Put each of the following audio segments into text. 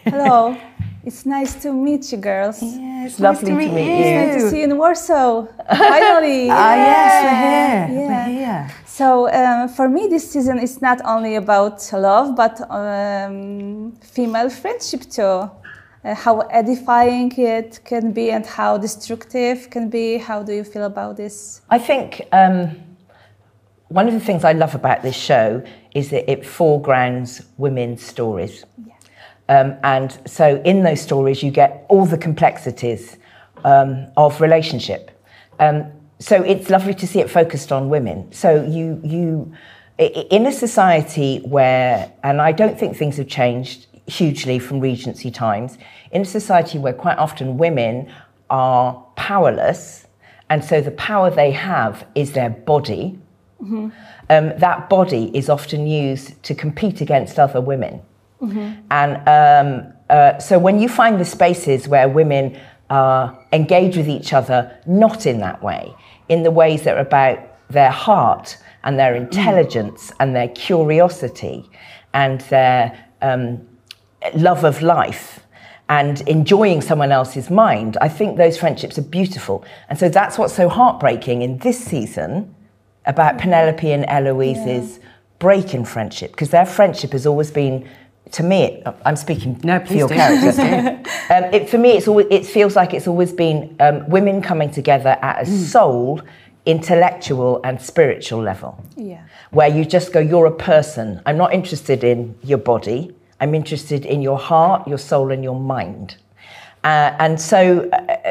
Hello. It's nice to meet you, girls. Yeah, it's lovely nice to meet you. It's nice to see you in Warsaw. Finally. Yes, we're here. Yeah. We're here. So for me, this season is not only about love, but female friendship too. How edifying it can be and how destructive can be. How do you feel about this? I think one of the things I love about this show is that it foregrounds women's stories. Yeah. And so in those stories, you get all the complexities of relationship. So it's lovely to see it focused on women. So you in a society where, and I don't think things have changed hugely from Regency times, in a society where quite often women are powerless, and so the power they have is their body. Mm-hmm. That body is often used to compete against other women. Mm-hmm. And so when you find the spaces where women engage with each other, not in that way, in the ways that are about their heart and their intelligence and their curiosity and their love of life and enjoying someone else's mind, I think those friendships are beautiful. And so that's what's so heartbreaking in this season about Penelope and Eloise's break in friendship, because their friendship has always been, to me, I'm speaking for your character. For me, it feels like it's always been women coming together at a soul, intellectual and spiritual level. Yeah. Where you just go, you're a person. I'm not interested in your body. I'm interested in your heart, your soul and your mind. And so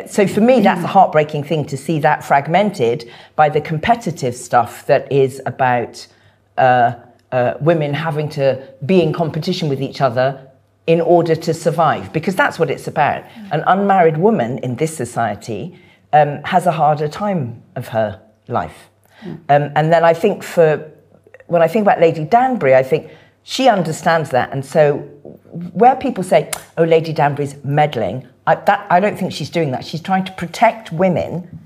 for me, that's a heartbreaking thing to see that fragmented by the competitive stuff that is about women having to be in competition with each other in order to survive, because that's what it's about. An unmarried woman in this society has a harder time of her life. And then I think when I think about Lady Danbury, I think she understands that. And so where people say, oh, Lady Danbury's meddling, I don't think she's doing that. She's trying to protect women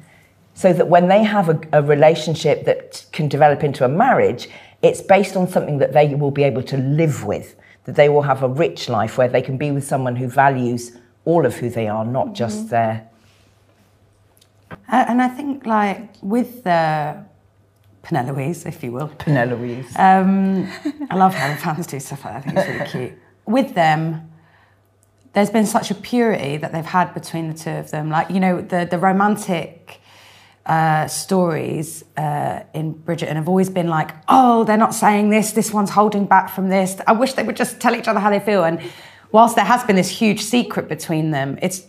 so that when they have a relationship that can develop into a marriage, it's based on something that they will be able to live with, that they will have a rich life where they can be with someone who values all of who they are, not just their... And I think, like, with the Penelope's, if you will. Penelope's. I love having fans do stuff like that. I think it's really cute. With them, there's been such a purity that they've had between the two of them. Like, you know, the romantic stories in Bridgerton have always been like, oh, they're not saying this one's holding back from this. I wish they would just tell each other how they feel. And whilst there has been this huge secret between them, it's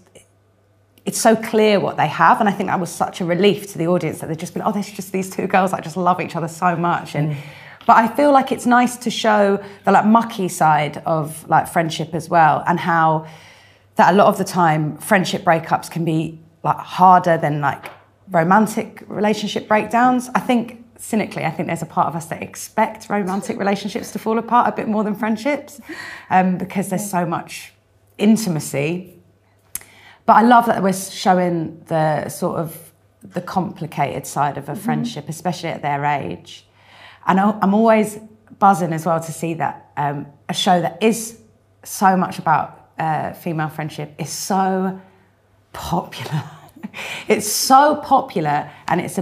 so clear what they have. And I think that was such a relief to the audience that they've just been, oh, there's just these two girls that just love each other so much. And but I feel like it's nice to show the like mucky side of like friendship as well, and how that a lot of the time friendship breakups can be like harder than like romantic relationship breakdowns. I think, cynically, I think there's a part of us that expect romantic relationships to fall apart a bit more than friendships, because there's so much intimacy. But I love that we're showing the sort of the complicated side of a friendship, especially at their age. And I'm always buzzing as well to see that a show that is so much about female friendship is so popular. It's so popular, and it's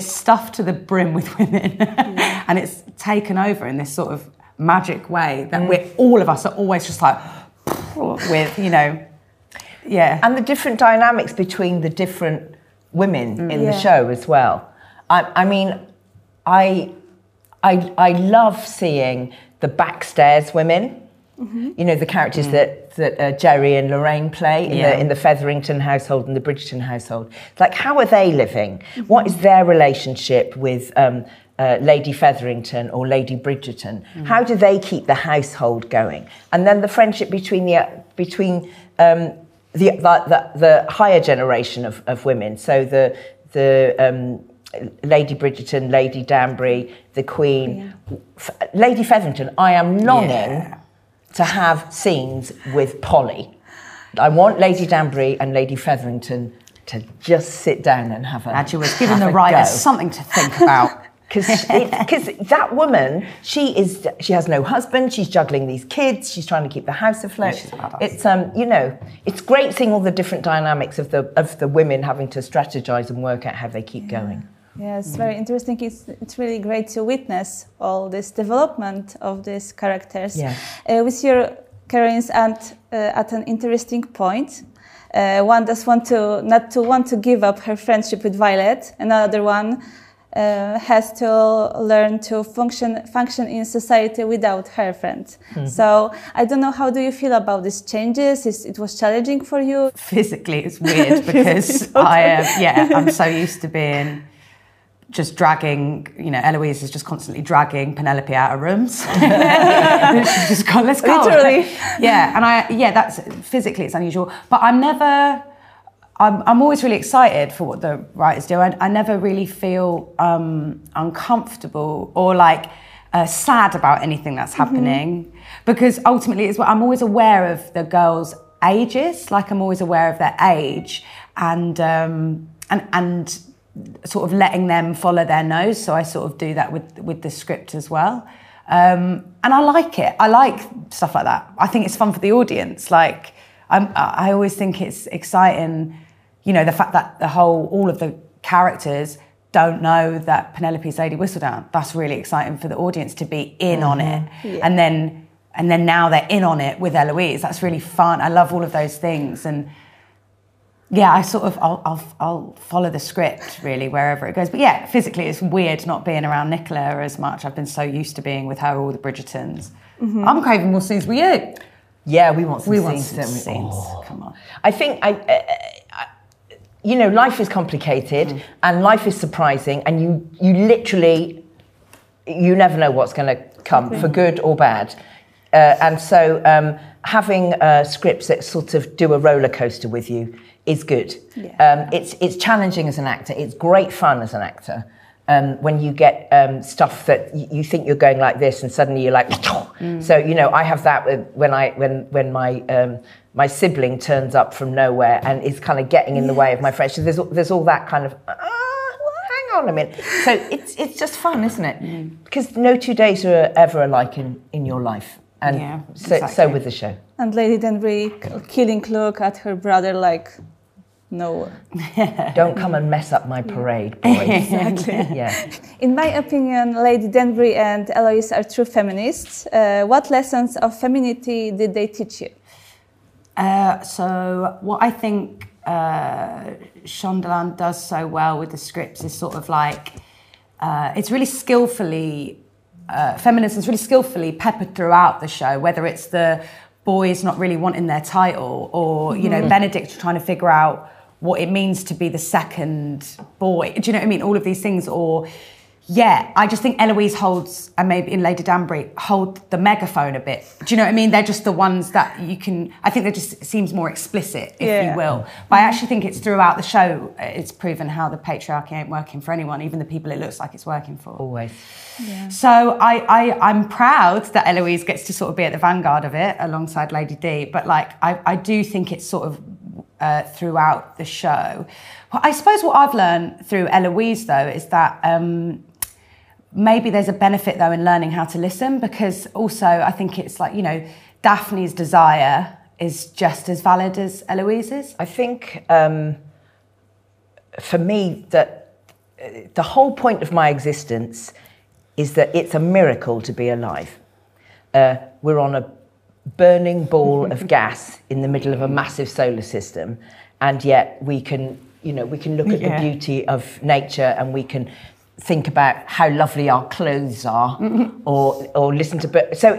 stuffed to the brim with women. And it's taken over in this sort of magic way that all of us are always just like, with, you know, And the different dynamics between the different women in the show as well. I mean, I love seeing the backstairs women. You know, the characters that Jerry and Lorraine play in the Featherington household and the Bridgerton household. Like, how are they living? What is their relationship with Lady Featherington or Lady Bridgerton? How do they keep the household going? And then the friendship between the higher generation of women. So the Lady Bridgerton, Lady Danbury, the Queen, Lady Featherington. I am longing to have scenes with Polly. I want Lady Danbury and Lady Featherington to just sit down and have a Adjoa was giving the writers something to think about. Because that woman, she has no husband, she's juggling these kids, she's trying to keep the house afloat. It's it's great seeing all the different dynamics of the women having to strategize and work out how they keep going. Yeah, it's very interesting. It's really great to witness all this development of these characters. Yeah. With your heroines and at an interesting point. One does not want to give up her friendship with Violet. Another one has to learn to function in society without her friend. So I don't know, how do you feel about these changes? It was challenging for you? Physically, it's weird because I'm so used to being just dragging, Eloise is just constantly dragging Penelope out of rooms. She's just gone, let's go. Literally. That's physically it's unusual. But I'm always really excited for what the writers do. I never really feel uncomfortable or sad about anything that's happening, because ultimately I'm always aware of the girls' ages. I'm always aware of their age and sort of letting them follow their nose. So I sort of do that with the script as well. And I like it. I like stuff like that. I think it's fun for the audience. I always think it's exciting, the fact that all of the characters don't know that Penelope's Lady Whistledown. That's really exciting for the audience to be in on it. Yeah. And then now they're in on it with Eloise. That's really fun. I love all of those things. And yeah, I'll follow the script really wherever it goes. But yeah, physically it's weird not being around Nicola as much. I've been so used to being with her, all the Bridgertons. I'm craving more scenes with you. Yeah, we want some scenes. Oh. Come on. I think life is complicated and life is surprising, and you literally, you never know what's going to come, for good or bad. And so having scripts that sort of do a roller coaster with you is good. Yeah. It's challenging as an actor. It's great fun as an actor. When you get stuff that you think you're going like this and suddenly you're like, so I have that when my sibling turns up from nowhere and is kind of getting in the way of my friends. So there's all that kind of hang on a minute. So it's just fun, isn't it? Because no 2 days are ever alike in your life, and so with the show. And Lady Danbury killing look at her brother no. Don't come and mess up my parade, boys. Exactly. Yeah. In my opinion, Lady Danbury and Eloise are true feminists. What lessons of femininity did they teach you? So what I think Shondaland does so well with the scripts is sort of it's really skillfully, feminism's really skillfully peppered throughout the show, whether it's the boys not really wanting their title or, Benedict trying to figure out what it means to be the second boy. Do you know what I mean? All of these things. Or, I just think Eloise holds, and maybe in Lady Danbury, hold the megaphone a bit. Do you know what I mean? They're just the ones that you can, I think they just seems more explicit, if you will. But I actually think it's throughout the show, it's proven how the patriarchy ain't working for anyone, even the people it looks like it's working for. Always. Yeah. So I'm proud that Eloise gets to sort of be at the vanguard of it alongside Lady D. But I do think it's sort of throughout the show. Well, I suppose what I've learned through Eloise, though, is that maybe there's a benefit, though, in learning how to listen, because also I think it's Daphne's desire is just as valid as Eloise's. I think for me that the whole point of my existence is that it's a miracle to be alive. We're on a burning ball of gas in the middle of a massive solar system, and yet we can look at the beauty of nature, and we can think about how lovely our clothes are, or listen to birds. So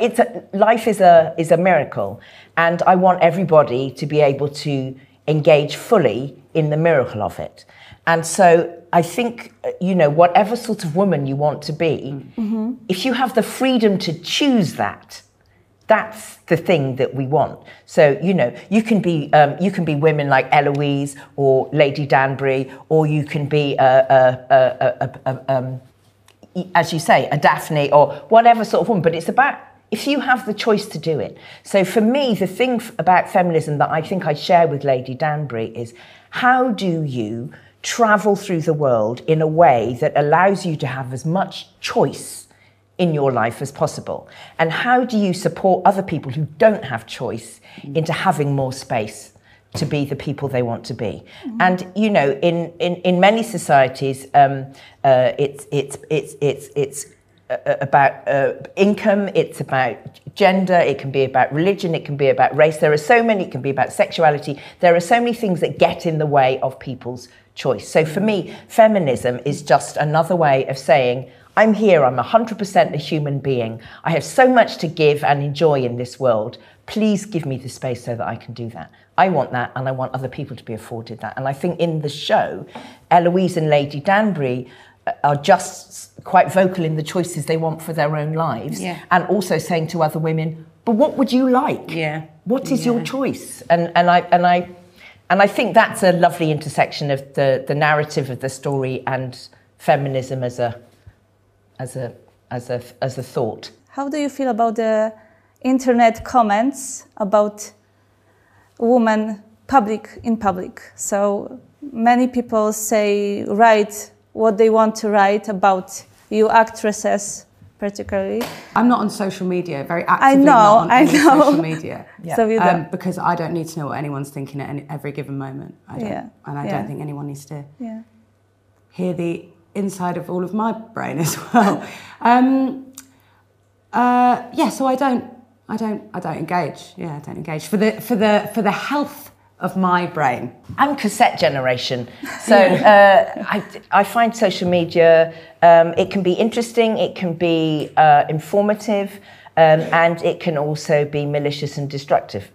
life is a miracle, and I want everybody to be able to engage fully in the miracle of it. And so I think, whatever sort of woman you want to be, if you have the freedom to choose that, that's the thing that we want. So, you can be women like Eloise or Lady Danbury, or you can be, as you say, a Daphne or whatever sort of woman. But it's about if you have the choice to do it. So for me, the thing about feminism that I think I share with Lady Danbury is, how do you travel through the world in a way that allows you to have as much choice in your life as possible? And how do you support other people who don't have choice into having more space to be the people they want to be? And you know, in many societies, it's about income, it's about gender, it can be about religion, it can be about race. There are so many, it can be about sexuality. There are so many things that get in the way of people's choice. So for me, feminism is just another way of saying, I'm here, I'm 100% a human being. I have so much to give and enjoy in this world. Please give me the space so that I can do that. I want that, and I want other people to be afforded that. And I think in the show, Eloise and Lady Danbury are just quite vocal in the choices they want for their own lives, and also saying to other women, but what would you like? What is your choice? And I think that's a lovely intersection of the narrative of the story and feminism as a thought. How do you feel about the internet comments about women in public? So many people say, write what they want to write about you actresses particularly. I'm not on social media, very actively not on social media. So you don't. Because I don't need to know what anyone's thinking at every given moment. I don't. And I don't think anyone needs to hear the inside of all of my brain as well. So I don't engage. I don't engage for the health of my brain. I'm cassette generation, so I find social media, it can be interesting, it can be informative, and it can also be malicious and destructive.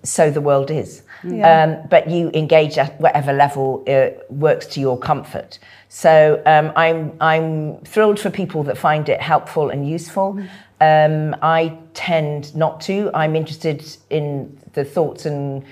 So the world is. But you engage at whatever level works to your comfort. So I'm thrilled for people that find it helpful and useful. I tend not to. I'm interested in the thoughts and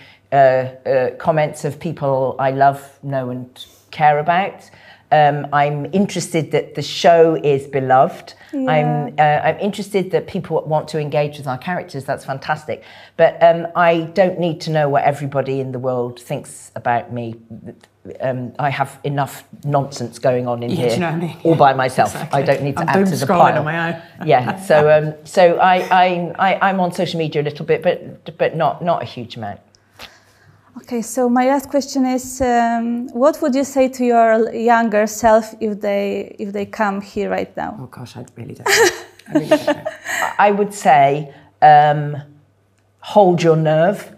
comments of people I love, know and care about. I'm interested that the show is beloved. I'm interested that people want to engage with our characters. That's fantastic. But I don't need to know what everybody in the world thinks about me. I have enough nonsense going on in here, do you know what I mean? all by myself. Exactly. I don't need to add to the pile. On my own. So I'm on social media a little bit, but not a huge amount. Okay, so my last question is, what would you say to your younger self if they come here right now? Oh gosh, I really don't know. I would say, hold your nerve.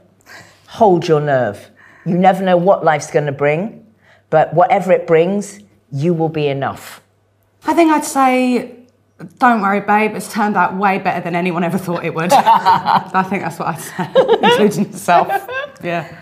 Hold your nerve. You never know what life's going to bring, but whatever it brings, you will be enough. I think I'd say, don't worry, babe, it's turned out way better than anyone ever thought it would. I think that's what I'd say, including yourself. Yeah.